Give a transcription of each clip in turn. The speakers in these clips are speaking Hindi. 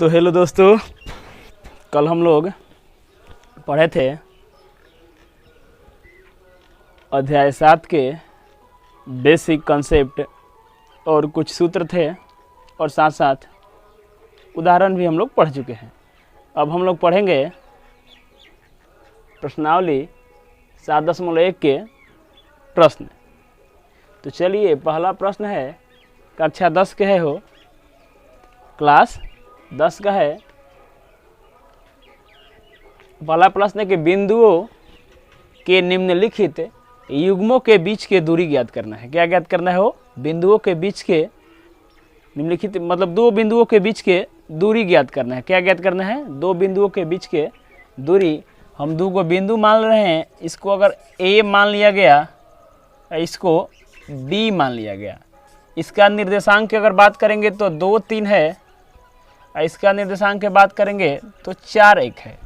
तो हेलो दोस्तों, कल हम लोग पढ़े थे अध्याय 7 के बेसिक कॉन्सेप्ट और कुछ सूत्र थे और साथ साथ उदाहरण भी हम लोग पढ़ चुके हैं। अब हम लोग पढ़ेंगे प्रश्नावली 7.1 के प्रश्न। तो चलिए, पहला प्रश्न है, कक्षा 10 के है हो, क्लास 10 का है। पहला प्रश्न है कि बिंदुओं के निम्नलिखित युग्मों के बीच के दूरी ज्ञात करना है। क्या ज्ञात करना है? हो बिंदुओं के बीच के निम्नलिखित मतलब दो बिंदुओं के बीच के दूरी ज्ञात करना है। क्या ज्ञात करना है? दो बिंदुओं के बीच के दूरी। हम दो को बिंदु मान रहे हैं, इसको अगर ए मान लिया गया, इसको बी मान लिया गया। इसका निर्देशांक की अगर बात करेंगे तो 2, 3 है, इसका निर्देशांक की बात करेंगे तो 4, 1 है।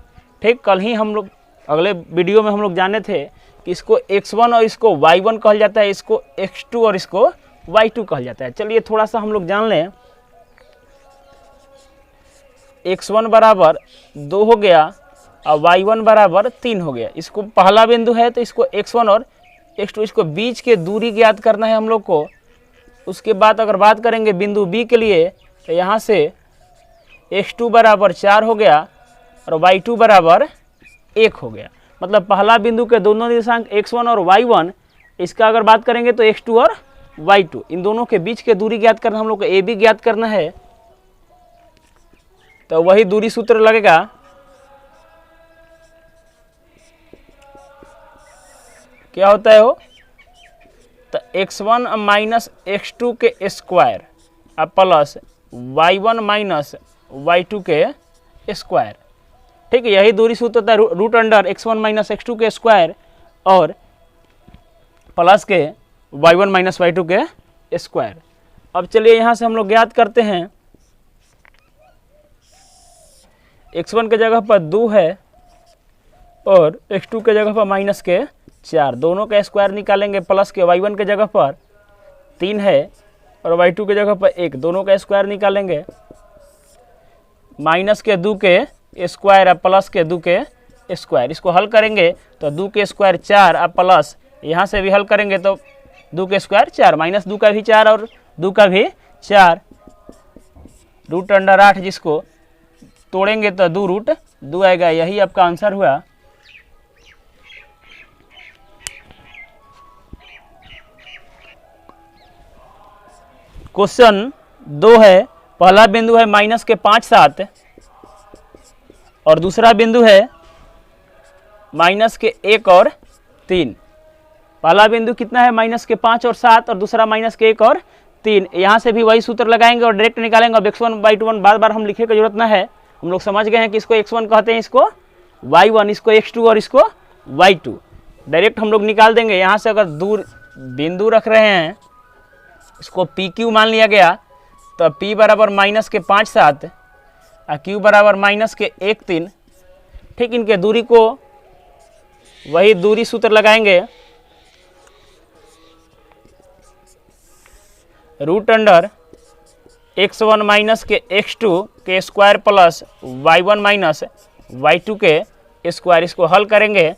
ठीक, कल ही हम लोग अगले वीडियो में हम लोग जाने थे कि इसको x1 और इसको y1 कहल जाता है, इसको x2 और इसको y2 कहल जाता है। चलिए थोड़ा सा हम लोग जान लें। x1 बराबर 2 हो गया और y1 बराबर 3 हो गया। इसको पहला बिंदु है तो इसको x1 और x2 इसको बीच के दूरी ज्ञात करना है हम लोग को। उसके बाद अगर बात करेंगे बिंदु b के लिए तो यहाँ से x2 बराबर 4 हो गया और y2 बराबर 1 हो गया। मतलब पहला बिंदु के दोनों निर्देशांक x1 और y1, इसका अगर बात करेंगे तो x2 और y2, इन दोनों के बीच के दूरी ज्ञात करना हम लोग को a b ज्ञात करना है। तो वही दूरी सूत्र लगेगा, क्या होता है वो? तो x1 माइनस x2 के स्क्वायर अब प्लस y1 माइनस y2 के स्क्वायर। ठीक है, यही दूरी सूत्र होता है root under x1 minus x2 के स्क्वायर और प्लस के y1 माइनस y2 के स्क्वायर। अब चलिए यहाँ से हम लोग ज्ञात करते हैं। x1 के जगह पर 2 है और x2 के जगह पर माइनस के 4, दोनों का स्क्वायर निकालेंगे। प्लस के y1 के जगह पर 3 है और y2 के जगह पर 1, दोनों का स्क्वायर निकालेंगे। माइनस के 2 के स्क्वायर और प्लस के 2 के स्क्वायर, इसको हल करेंगे तो 2 के स्क्वायर 4 और प्लस यहाँ से भी हल करेंगे तो 2 के स्क्वायर 4, माइनस 2 का भी 4 और 2 का भी 4, रूट अंडर 8, जिसको तोड़ेंगे तो 2 रूट 2 आएगा। यही आपका आंसर हुआ। क्वेश्चन 2 है, पहला बिंदु है माइनस के 5, 7 और दूसरा बिंदु है माइनस के 1 और 3। पहला बिंदु कितना है? माइनस के 5 और 7 और दूसरा माइनस के 1 और 3। यहाँ से भी वही सूत्र लगाएंगे और डायरेक्ट निकालेंगे। अब x1 y1 बार बार हम लिखने की जरूरत ना है, हम लोग समझ गए हैं कि इसको x1 कहते हैं, इसको y1, इसको x2 और इसको y2। डायरेक्ट हम लोग निकाल देंगे। यहाँ से अगर दूर बिंदु रख रहे हैं, इसको PQ मान लिया गया तो P बराबर माइनस के 5, 7 और Q बराबर माइनस के 1, 3। ठीक, इनके दूरी को वही दूरी सूत्र लगाएंगे, रूट अंडर x1 माइनस के x2 के square plus y1 minus y2 के स्क्वायर, इसको हल करेंगे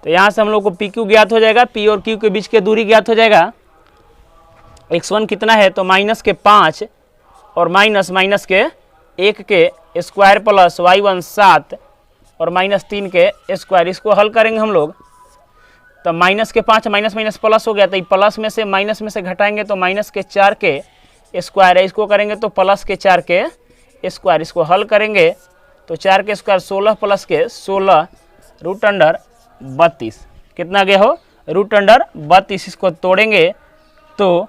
तो यहाँ से हम लोग को PQ ज्ञात हो जाएगा, P और Q के बीच के दूरी ज्ञात हो जाएगा। x1 कितना है? तो माइनस के 5 और माइनस के 1 के स्क्वायर प्लस y1 7 और माइनस 3 के स्क्वायर, इसको हल करेंगे हम लोग तो माइनस के 5 माइनस माइनस प्लस हो गया, तो प्लस में से माइनस में से घटाएंगे तो माइनस के 4 के स्क्वायर है, इसको करेंगे तो प्लस के 4 के स्क्वायर, इसको हल करेंगे तो 4 के स्क्वायर 16 प्लस के 16 रूट अंडर 32। कितना गया हो? Root under 32। इसको तोड़ेंगे तो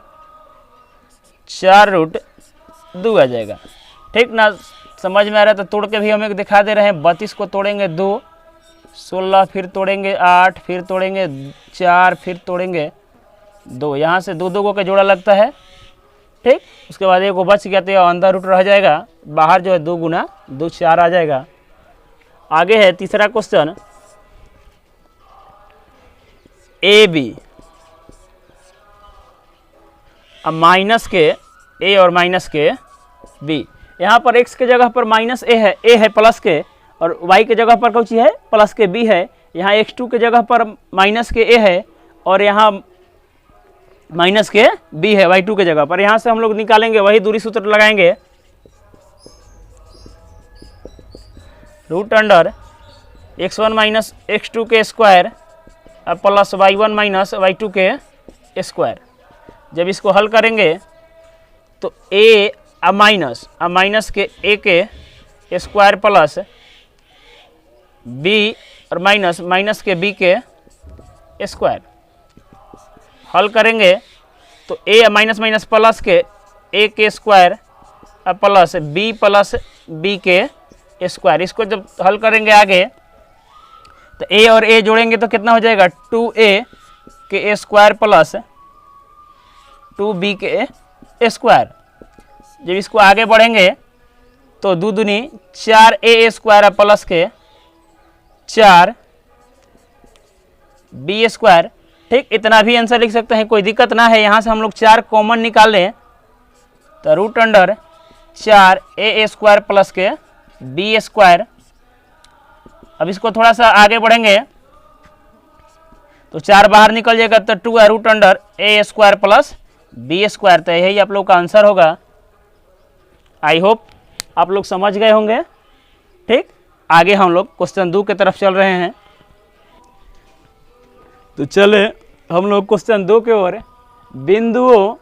4 रूट 2 आ जाएगा। ठीक ना, समझ में आ रहा है? तो तोड़ के भी हम एक दिखा दे रहे हैं। 32 को तोड़ेंगे 2, 16 फिर तोड़ेंगे 8, फिर तोड़ेंगे 4, फिर तोड़ेंगे 2, यहाँ से 2 2 का जोड़ा लगता है। ठीक, उसके बाद एक को बच गया तो अंदर रूट रह जाएगा, बाहर जो है 2 गुना 2 4 आ जाएगा। आगे है तीसरा क्वेश्चन, AB अब माइनस के ए और माइनस के बी, यहाँ पर x के जगह पर माइनस ए है प्लस के, और y के जगह पर कौन सी है प्लस के b है। यहाँ x2 के जगह पर माइनस के a है और यहाँ माइनस के b है y2 के जगह पर। यहाँ से हम लोग निकालेंगे वही दूरी सूत्र लगाएंगे, root under x1 minus x2 के square plus y1 minus y2 के स्क्वायर। जब इसको हल करेंगे तो a माइनस के a के स्क्वायर प्लस b और माइनस के b के स्क्वायर। हल करेंगे तो a माइनस प्लस के a के स्क्वायर प्लस b के स्क्वायर। इसको जब हल करेंगे आगे तो a और a जोड़ेंगे तो कितना हो जाएगा 2a के स्क्वायर प्लस 2b के स्क्वायर। जब इसको आगे बढ़ेंगे तो दो दूनी 4a स्क्वायर प्लस के 4b स्क्वायर। ठीक, इतना भी आंसर लिख सकते हैं, कोई दिक्कत ना है। यहाँ से हम लोग 4 कॉमन निकाल लें तो root under 4a square plus के b स्क्वायर। अब इसको थोड़ा सा आगे बढ़ेंगे तो 4 बाहर निकल जाएगा तो 2 है root under a square plus b square. तो यही आप लोग का आंसर होगा। आई होप आप लोग समझ गए होंगे। ठीक, आगे हम लोग क्वेश्चन 2 की तरफ चल रहे हैं। तो चले हम लोग क्वेश्चन 2 के ओर। बिंदुओं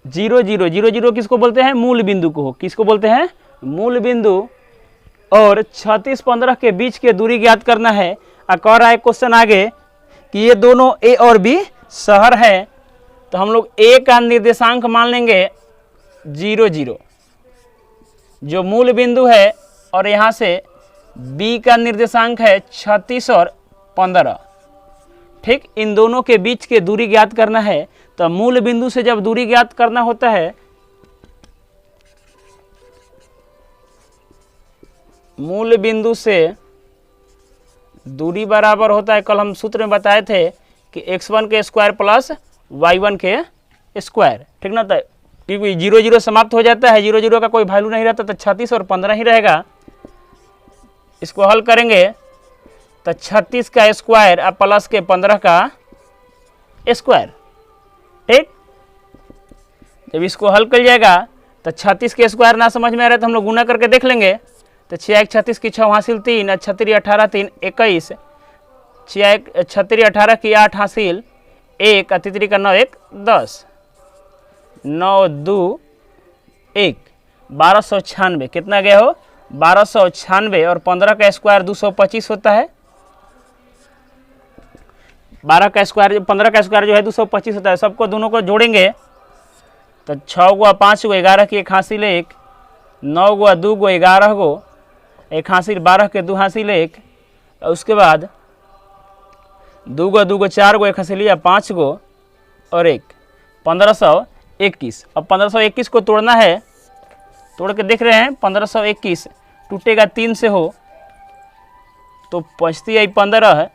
0 0 0 0 किसको बोलते हैं? मूल बिंदु को। किसको बोलते हैं? मूल बिंदु। और 36 15 के बीच के दूरी ज्ञात करना है। कह रहा है क्वेश्चन आगे कि ये दोनों ए और बी शहर है, तो हम लोग ए का निर्देशांक मान लेंगे 0 0 जो मूल बिंदु है, और यहाँ से बी का निर्देशांक है 36 और 15। ठीक, इन दोनों के बीच के दूरी ज्ञात करना है। तो मूल बिंदु से जब दूरी ज्ञात करना होता है, मूल बिंदु से दूरी बराबर होता है, कल हम सूत्र में बताए थे कि x1 के स्क्वायर प्लस y1 के स्क्वायर। ठीक ना, तो क्योंकि 0 0 समाप्त हो जाता है, 0 0 का कोई वैल्यू नहीं रहता, तो 36 और 15 ही रहेगा। इसको हल करेंगे तो 36 का स्क्वायर और प्लस के 15 का स्क्वायर। ठीक, जब इसको हल कर जाएगा तो 36 के स्क्वायर ना समझ में आ रहा है तो हम लोग गुना करके देख लेंगे। तो 6 1 36 की 6 हासिल 3, 36 18 3 21, 6 36 18 की 8 हासिल 1, 33 का 9 1 10, 9 2 1 1296। कितना गया हो? 1296। और 15 का स्क्वायर 225 होता है। 12 का स्क्वायर 15 का स्क्वायर जो है 225 होता है। सबको दोनों को जोड़ेंगे तो 6 गुआ 5 गो 11 की 1 हासिल 1, 9 गुआ 2 गो 11 गो 1 हासिल 12 के 2 हासिल 1, और उसके बाद 2 गो 2 गो 4 गो 1 हासिल 5 गो और 1 1521। अब 1521 को तोड़ना है, तोड़ के देख रहे हैं। 1521 टूटेगा 3 से हो तो 25 आई 15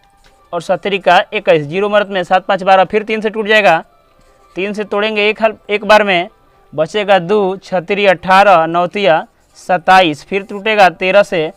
और 70 का 21, 0 मरत में 7 5 12, फिर 3 से टूट जाएगा। 3 से तोड़ेंगे एक बार में, बचेगा 2, 36 18 9 27, फिर टूटेगा 13 से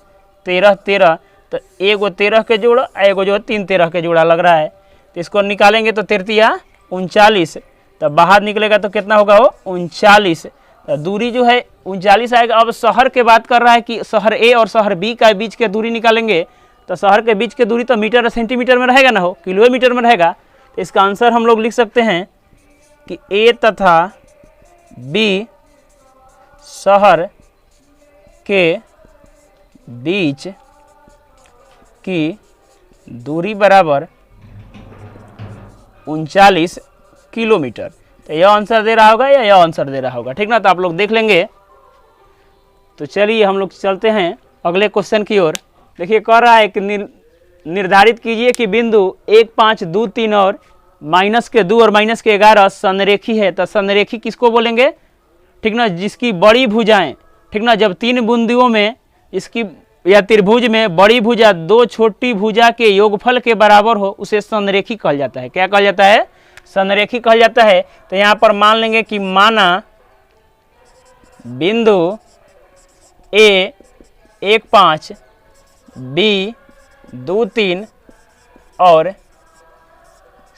13 13, तो एगो 13 के जोड़ा, एगो जो 3 13 के जोड़ा लग रहा है। तो इसको निकालेंगे तो 33 39, तो बाहर निकलेगा तो कितना होगा वो 39। तो दूरी जो है 39 आएगा। अब शहर के बात कर रहा है कि शहर ए और शहर बी का बीच के दूरी निकालेंगे, तो शहर के बीच के दूरी तो मीटर और सेंटीमीटर में रहेगा ना, हो किलोमीटर में रहेगा। तो इसका आंसर हम लोग लिख सकते हैं कि ए तथा बी शहर के बीच की दूरी बराबर 39 किलोमीटर। तो यह आंसर दे रहा होगा या यह आंसर दे रहा होगा? ठीक ना, तो आप लोग देख लेंगे। तो चलिए हम लोग चलते हैं अगले क्वेश्चन की ओर। देखिए कह रहा है कि निर्धारित कीजिए कि बिंदु 1 5 2 3 और माइनस के 2 और माइनस के 11 संरेखी है। तो संरेखी किसको बोलेंगे? ठीक ना, जिसकी बड़ी भुजाएं, ठीक ना, जब 3 बिंदुओं में इसकी या त्रिभुज में बड़ी भुजा 2 छोटी भुजा के योगफल के बराबर हो, उसे संरेखी कहल जाता है। क्या कहल जाता है? संरेखी कहल जाता है। तो यहाँ पर मान लेंगे कि माना बिंदु ए 1 5, बी 2 3 और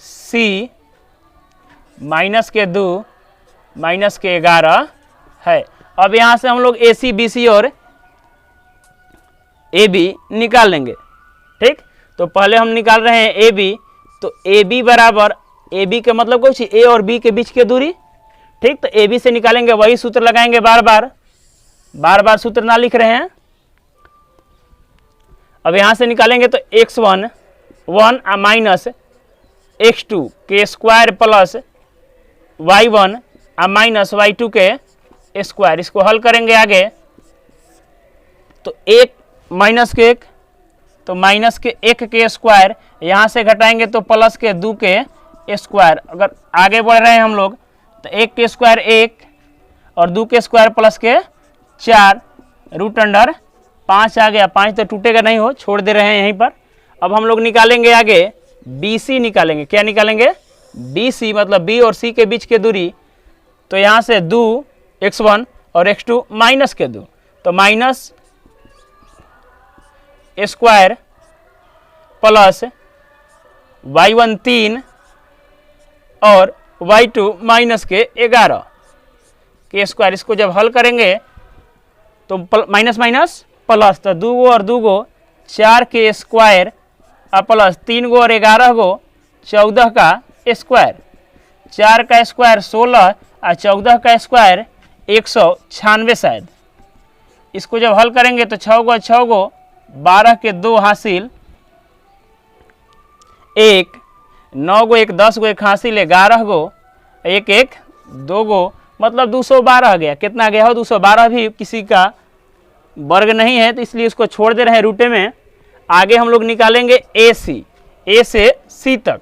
सी -2 -11 है। अब यहाँ से हम लोग ए सी बी सी और ए बी निकाल लेंगे। ठीक, तो पहले हम निकाल रहे हैं ए बी, तो ए बी बराबर, ए बी के मतलब कुछ ए और बी के बीच की दूरी। ठीक, तो ए बी से निकालेंगे, वही सूत्र लगाएंगे बार बार सूत्र ना लिख रहे हैं। अब यहाँ से निकालेंगे तो x1 1 माइनस x2 के square plus y1 minus y2 के स्क्वायर, इसको हल करेंगे आगे तो 1 माइनस के 1, तो माइनस के 1 के स्क्वायर, यहाँ से घटाएंगे तो प्लस के 2 के स्क्वायर। अगर आगे बढ़ रहे हैं हम लोग तो 1 के स्क्वायर 1 और 2 के स्क्वायर प्लस के 4, रूट अंडर 5 आ गया। 5 तो टूटेगा नहीं, हो छोड़ दे रहे हैं यहीं पर। अब हम लोग निकालेंगे आगे बी सी निकालेंगे। क्या निकालेंगे? बी सी, मतलब बी और सी के बीच की दूरी। तो यहाँ से 2 x1 और x2 माइनस के 2, तो माइनस स्क्वायर प्लस y1 3 और y2 माइनस के 11 के स्क्वायर। इसको जब हल करेंगे तो माइनस माइनस प्लस, तो 2 गो और 2 गो 4 के स्क्वायर प्लस 3 गो और 11 गो 14 का स्क्वायर। 4 का स्क्वायर 16 और 14 का स्क्वायर 196 शायद। इसको जब हल करेंगे तो 6 गो 12 के 2 हासिल 1, 9 गो 1 10 गो 1 हासिल 11 गो 1 1 2 गो, मतलब 212 गया। कितना गया हो? 212 भी किसी का वर्ग नहीं है, तो इसलिए इसको छोड़ दे रहे हैं रूटे में। आगे हम लोग निकालेंगे ए सी, ए से सी तक।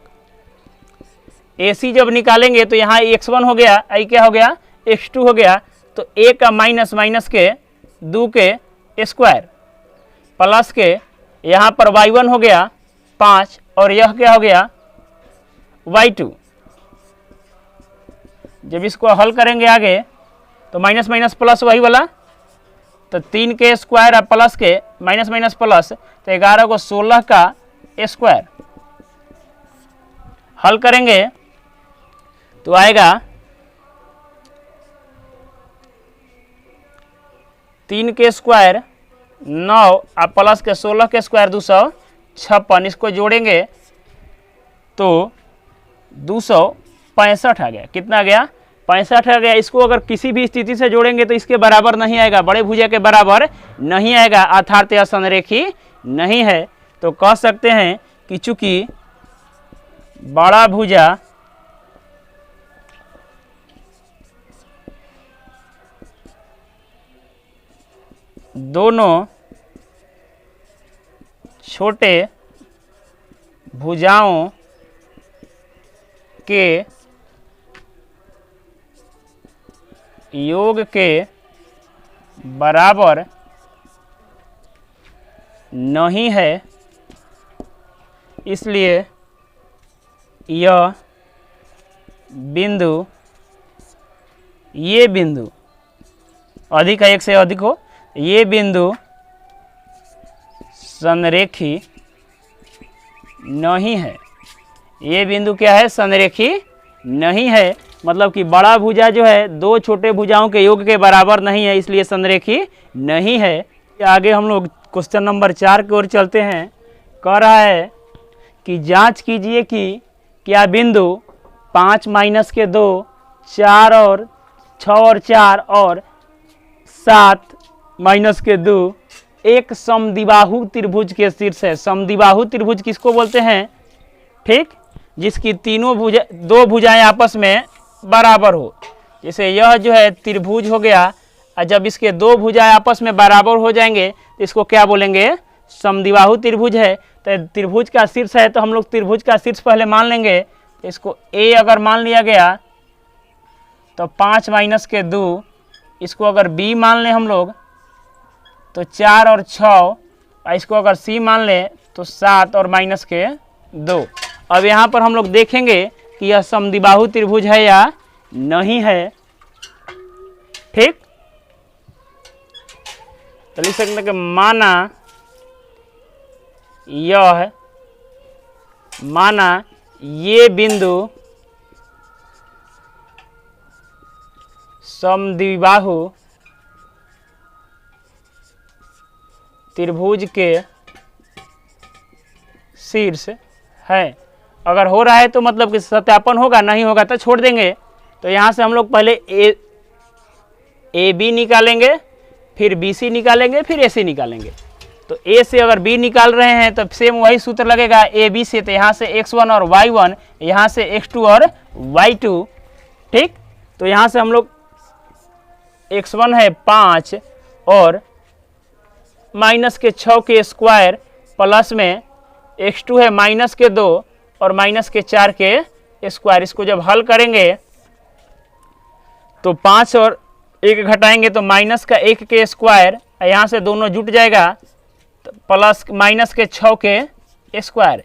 ए सी जब निकालेंगे तो यहाँ x1 हो गया, आई क्या हो गया? x2 हो गया। तो a का माइनस माइनस के 2 के स्क्वायर प्लस के यहाँ पर y1 हो गया 5 और यह क्या हो गया? y2। जब इसको हल करेंगे आगे तो माइनस माइनस प्लस वही वाला, तो 3 के स्क्वायर और प्लस के माइनस माइनस प्लस, तो 11 को 16 का स्क्वायर। हल करेंगे तो आएगा 3 के स्क्वायर 9 और प्लस के 16 के स्क्वायर 256। इसको जोड़ेंगे तो 265 आ गया। कितना आ गया? 65 आ गया। इसको अगर किसी भी स्थिति से जोड़ेंगे तो इसके बराबर नहीं आएगा, बड़े भुजा के बराबर नहीं आएगा, अर्थात यह संरेखी नहीं है। तो कह सकते हैं कि चूंकि बड़ा भुजा दोनों छोटे भुजाओं के योग के बराबर नहीं है, इसलिए यह बिंदु, ये बिंदु अधिक है, एक से अधिक हो, ये बिंदु संरेखी नहीं है। ये बिंदु क्या है? संरेखी नहीं है। मतलब कि बड़ा भुजा जो है दो छोटे भुजाओं के योग के बराबर नहीं है, इसलिए संरेखी नहीं है। आगे हम लोग क्वेश्चन नंबर 4 की ओर चलते हैं। कह रहा है कि जांच कीजिए कि क्या बिंदु 5 माइनस के 2, 4 और 6 और 4 और 7 माइनस के 2 एक समद्विबाहु त्रिभुज के शीर्ष है। समद्विबाहु त्रिभुज किसको बोलते हैं? ठीक, जिसकी तीनों भुजा, दो भुजाएं आपस में बराबर हो। जैसे यह जो है त्रिभुज हो गया, और जब इसके दो भुजाएं आपस में बराबर हो जाएंगे तो इसको क्या बोलेंगे? समद्विबाहु त्रिभुज है। तो त्रिभुज का शीर्ष है, तो हम लोग त्रिभुज का शीर्ष पहले मान लेंगे। इसको ए अगर मान लिया गया तो 5 माइनस के 2, इसको अगर बी मान लें हम लोग तो 4 और 6, और इसको अगर सी मान लें तो 7 और माइनस के 2। अब यहाँ पर हम लोग देखेंगे कि यह समद्विबाहु त्रिभुज है या नहीं है। ठीक, तो लिख सकते हैं कि माना ये बिंदु समद्विबाहु त्रिभुज के शीर्ष है। अगर हो रहा है तो मतलब कि सत्यापन होगा, नहीं होगा तो छोड़ देंगे। तो यहाँ से हम लोग पहले ए बी निकालेंगे, फिर बी सी निकालेंगे, फिर ए सी निकालेंगे। तो ए से अगर बी निकाल रहे हैं तो सेम वही सूत्र लगेगा ए बी से। तो यहाँ से x1 और y1, यहाँ से x2 और y2। ठीक, तो यहाँ से हम लोग x1 है 5 और माइनस के 6 के स्क्वायर प्लस में x2 है माइनस के 2 और माइनस के 4 के स्क्वायर। इसको जब हल करेंगे तो 5 और 1 घटाएंगे तो माइनस का 1 के स्क्वायर, यहाँ से दोनों जुट जाएगा तो प्लस माइनस के 6 के स्क्वायर।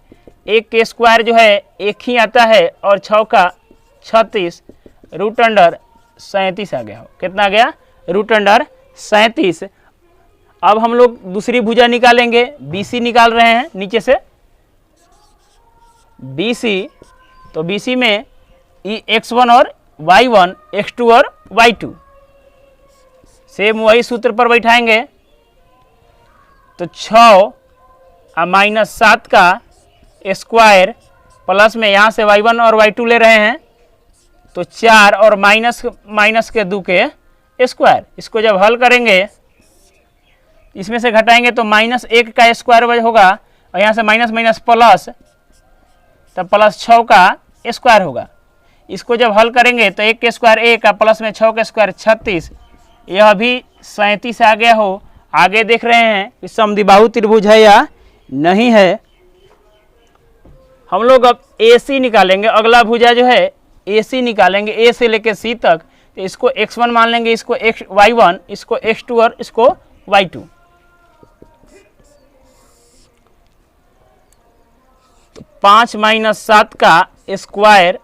1 के स्क्वायर जो है 1 ही आता है और 6 का 36 रूट अंडर 37 आ गया। हो कितना आ गया? Root under 37। अब हम लोग दूसरी भुजा निकालेंगे, BC निकाल रहे हैं नीचे से BC। तो BC में x1 और y1, x2 और y2 सेम वही सूत्र पर बैठाएंगे। तो 6 माइनस 7 का स्क्वायर प्लस में यहाँ से y1 और y2 ले रहे हैं तो 4 और माइनस के 2 के स्क्वायर। इसको जब हल करेंगे इसमें से घटाएंगे तो -1 का स्क्वायर होगा और यहाँ से माइनस माइनस प्लस, तब प्लस 6 का स्क्वायर होगा। इसको जब हल करेंगे तो 1 के स्क्वायर 1 का प्लस में 6 के स्क्वायर 36, यह भी 37 आ गया। हो आगे देख रहे हैं कि समद्विबाहु त्रिभुज है या नहीं है। हम लोग अब AC निकालेंगे, अगला भुजा जो है AC निकालेंगे, A से लेके C तक। तो इसको x1 मान लेंगे, इसको y1, इसको x2 और इसको y2। तो 5 माइनस 7 का स्क्वायर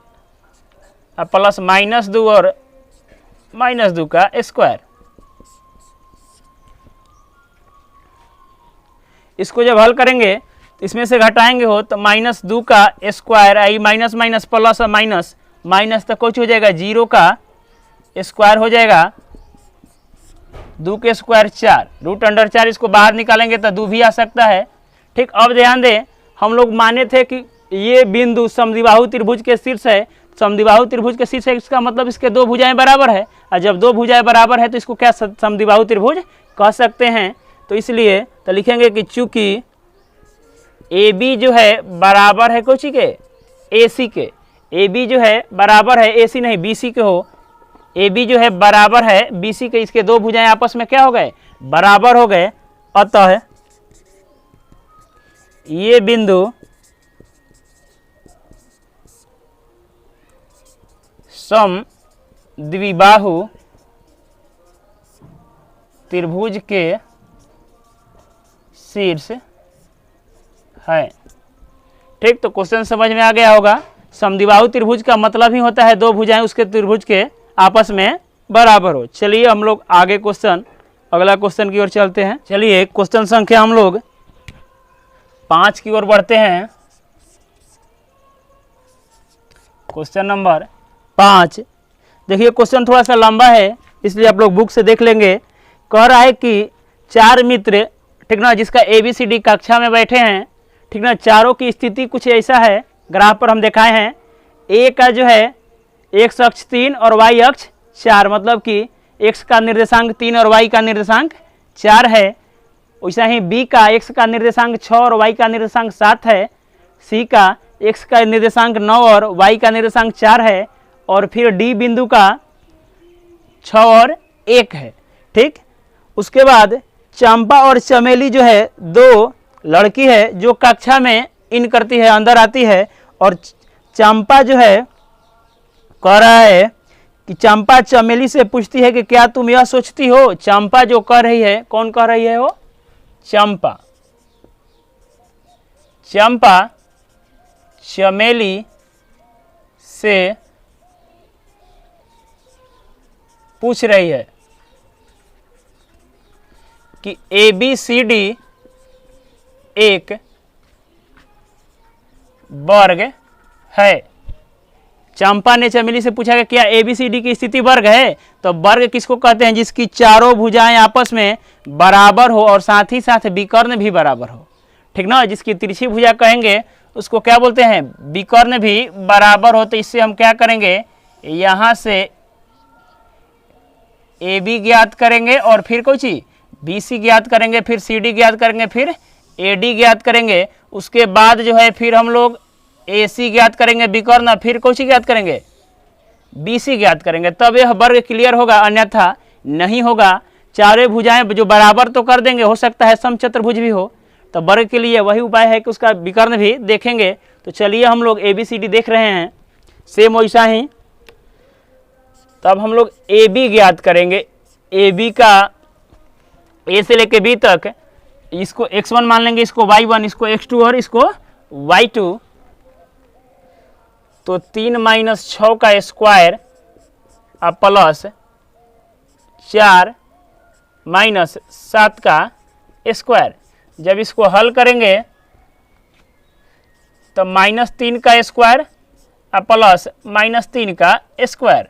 प्लस -2 और -2 का स्क्वायर। इसको जब हल करेंगे तो इसमें से घटाएंगे हो तो -2 का स्क्वायर आई माइनस माइनस प्लस और माइनस माइनस तो कुछ हो जाएगा 0 का स्क्वायर हो जाएगा। 2 के स्क्वायर 4 रूट अंडर 4। इसको बाहर निकालेंगे तो 2 भी आ सकता है। ठीक, अब ध्यान दें, हम लोग माने थे कि ये बिंदु समद्विबाहु त्रिभुज के शीर्ष है। समद्विबाहु त्रिभुज के शीर्ष है, इसका मतलब इसके 2 भुजाएं बराबर है, और जब 2 भुजाएं बराबर है तो इसको क्या समद्विबाहु त्रिभुज कह सकते हैं। तो इसलिए तो लिखेंगे कि चूंकि ए बी जो है बराबर है कोची के ए सी के, ए बी जो है बराबर है ए सी नहीं बी सी के हो, ए बी जो है बराबर है बी सी के, इसके 2 भुजाएं आपस में क्या हो गए? बराबर हो गए। अतः ये बिंदु समद्विबाहु त्रिभुज के शीर्ष है। ठीक, तो क्वेश्चन समझ में आ गया होगा। समद्विबाहु त्रिभुज का मतलब ही होता है 2 भुजाएं उसके त्रिभुज के आपस में बराबर हो। चलिए हम लोग आगे अगला क्वेश्चन की ओर चलते हैं। चलिए क्वेश्चन संख्या हम लोग 5 की ओर बढ़ते हैं। Question number 5। देखिए क्वेश्चन थोड़ा सा लंबा है इसलिए आप लोग बुक से देख लेंगे। कह रहा है कि 4 मित्र, ठीक ना, जिसका ABCD कक्षा में बैठे हैं, ठीक ना, चारों की स्थिति कुछ ऐसा है, ग्राफ पर हम दिखाए हैं। A का जो है x अक्ष 3 और y अक्ष 4, मतलब कि x का निर्देशांक 3 और y का निर्देशांक 4 है। वैसा ही B का x का निर्देशांक 6 और y का निर्देशांक 7 है। C का x का निर्देशांक 9 और y का निर्देशांक 4 है। और फिर D बिंदु का 6 और 1 है। ठीक, उसके बाद चंपा और चमेली जो है 2 लड़की है जो कक्षा में इन करती है, अंदर आती है। और चंपा जो है कह रहा है कि चंपा चमेली से पूछती है कि क्या तुम यह सोचती हो। चंपा जो कह रही है, कौन कह रही है? वो चंपा चमेली से पूछ रही है कि ABCD एक वर्ग है। चंपा ने चमेली से पूछा कि क्या ABCD की स्थिति वर्ग है? तो वर्ग किसको कहते हैं? जिसकी चारों भुजाएं आपस में बराबर हो और साथ ही साथ विकर्ण भी बराबर हो, ठीक ना। जिसकी तिरछी भुजा कहेंगे उसको क्या बोलते हैं? विकर्ण भी बराबर हो। तो इससे हम क्या करेंगे, यहां से AB ज्ञात करेंगे और फिर कोई चीज BC ज्ञात करेंगे, फिर CD ज्ञात करेंगे, फिर AD ज्ञात करेंगे। उसके बाद जो है फिर हम लोग AC ज्ञात करेंगे विकर्ण, फिर कौन सी ज्ञात करेंगे? BC ज्ञात करेंगे। तब यह वर्ग क्लियर होगा, अन्यथा नहीं होगा। चारों भुजाएं जो बराबर तो कर देंगे, हो सकता है समचतुर्भुज भी हो। तो वर्ग के लिए वही उपाय है कि उसका विकर्ण भी देखेंगे। तो चलिए हम लोग ABCD देख रहे हैं, सेम वैसा ही। तब हम लोग AB ज्ञात करेंगे। AB का A से लेके B तक, इसको x1 मान लेंगे, इसको y1, इसको x2 और इसको y2। तो 3 - 6 का स्क्वायर प्लस 4 - 7 का स्क्वायर। जब इसको हल करेंगे तो -3 का स्क्वायर प्लस -3 का स्क्वायर।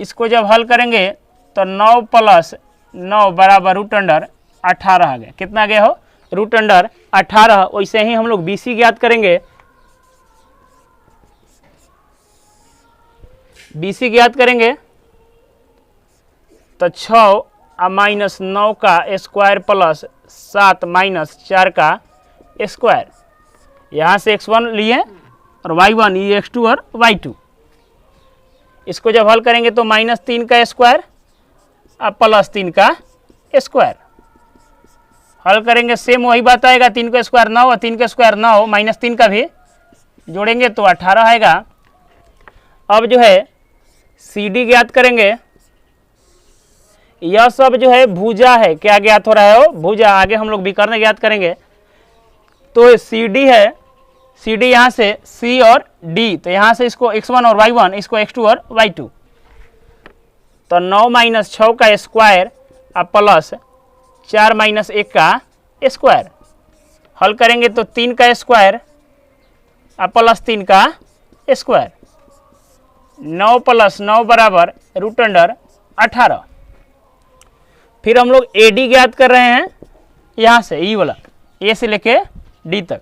इसको जब हल करेंगे तो 9 + 9 बराबर √18 आ गया। कितना आ गया हो? √18। वैसे ही हम लोग BC ज्ञात करेंगे। BC ज्ञात करेंगे तो 6 - 9 का स्क्वायर प्लस 7 - 4 का स्क्वायर। यहाँ से x1 लिए और y1, ये x2 और y2। इसको जब हल करेंगे तो -3 का स्क्वायर प्लस 3 का स्क्वायर। हल करेंगे सेम वही बात आएगा। 3 का स्क्वायर 9 और 3 का स्क्वायर 9, -3 का भी जोड़ेंगे तो 18 आएगा। अब जो है CD ज्ञात करेंगे। यह सब जो है भुजा है, क्या ज्ञात हो रहा है? वो भुजा। आगे हम लोग विकर्ण ज्ञात करेंगे। तो CD है, CD यहाँ से C और D, तो यहाँ से इसको x1 और y1, इसको x2 और y2। तो 9 - 6 का स्क्वायर प्लस 4 - 1 का स्क्वायर। हल करेंगे तो 3 का स्क्वायर प्लस 3 का स्क्वायर। 9 + 9 बराबर √18। फिर हम लोग AD ज्ञात कर रहे हैं, यहाँ से ई वाला, A से लेके D तक।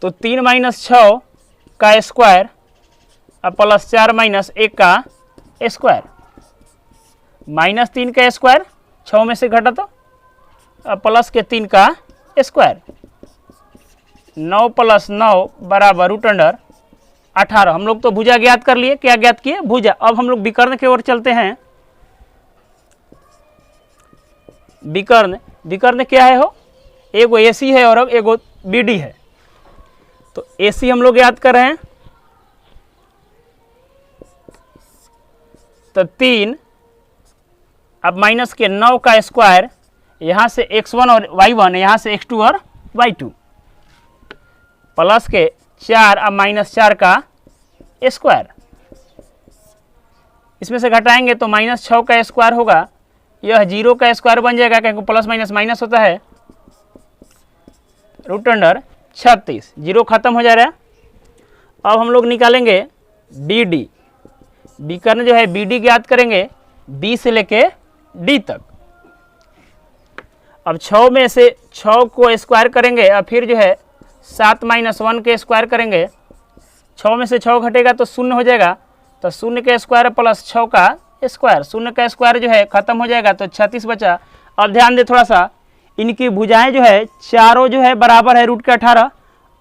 तो 3 - 6 का स्क्वायर प्लस 4 - 1 का स्क्वायर। -3 का स्क्वायर 6 में से घटा तो प्लस के 3 का स्क्वायर। 9 + 9 बराबर √18। हम लोग तो भुजा ज्ञात कर लिए। क्या ज्ञात किए? भुजा। अब हम लोग विकर्ण की ओर चलते हैं। विकर्ण, विकर्ण क्या है हो? एगो AC है और एगो BD है। तो AC हम लोग याद कर रहे हैं। तो 3 अब माइनस के 9 का स्क्वायर, यहाँ से x1 और y1, यहाँ से x2 और y2, प्लस के 4 अब -4 का स्क्वायर। इसमें से घटाएंगे तो -6 का स्क्वायर होगा। यह 0 का स्क्वायर बन जाएगा, क्योंकि प्लस माइनस माइनस होता है। √36, 0 खत्म हो जा रहा है। अब हम लोग निकालेंगे BD। विकर्ण जो है BD ज्ञात करेंगे, B से लेके D तक। अब 6 में से 6 को स्क्वायर करेंगे, अब फिर जो है 7 - 1 के स्क्वायर करेंगे। 6 में से 6 घटेगा तो 0 हो जाएगा। तो 0 के स्क्वायर प्लस 6 का स्क्वायर, 0 का स्क्वायर जो है खत्म हो जाएगा, तो 36 बचा। अब ध्यान दे थोड़ा सा, इनकी भुजाएं जो है चारों जो है बराबर है √18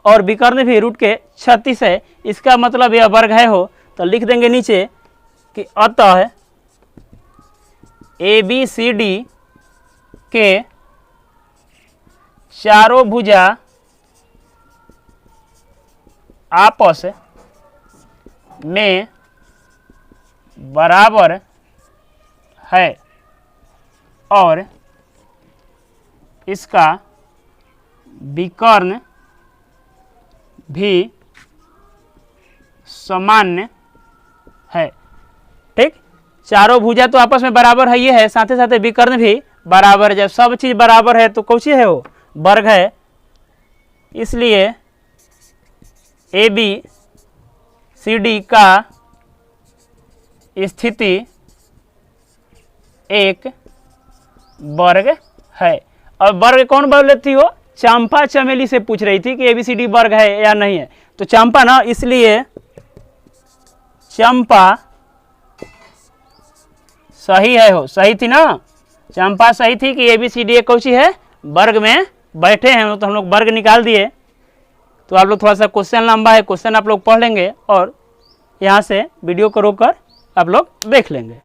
और विकर्ण भी √36 है। इसका मतलब यह वर्ग है हो। तो लिख देंगे नीचे कि अतः ABCD के चारों भुजा आपस में बराबर है और इसका विकर्ण भी सामान्य है। ठीक, चारों भुजा तो आपस में बराबर है, ये है, साथ ही साथ विकर्ण भी बराबर है। जब सब चीज बराबर है तो कौन सी है, वो वर्ग है। इसलिए ए बी सी डी का स्थिति एक वर्ग है। और वर्ग कौन बोल लेती हो, चंपा चमेली से पूछ रही थी कि एबीसीडी वर्ग है या नहीं है, तो चंपा ना, इसलिए चंपा सही है, हो सही थी ना, चंपा सही थी कि एबीसीडी एक कौन सी है, वर्ग में बैठे हैं। तो हम लोग वर्ग निकाल दिए। तो आप लोग थोड़ा सा क्वेश्चन लंबा है, क्वेश्चन आप लोग पढ़ लेंगे और यहाँ से वीडियो को रोक कर आप लोग देख लेंगे।